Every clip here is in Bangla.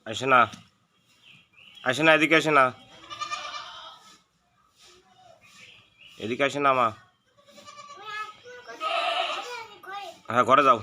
আসে না, আসে না, এদিকে আসে না, এদিকে আসে না মা। হ্যাঁ, ঘরে যাও।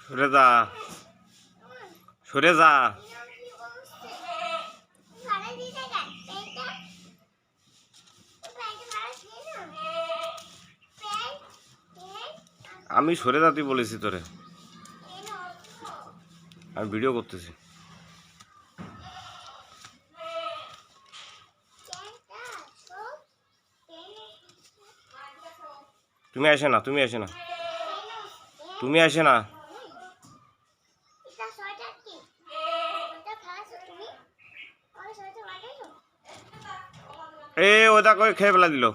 সরে যা, সরে যা। আমি সরে যা তুই বলেছি তোরে, আমি ভিডিও করতেছি। তুমি আসে না, তুমি আসে না, তুমি আসে না। এ ওটা করে খেয়ে ফেলা দিল।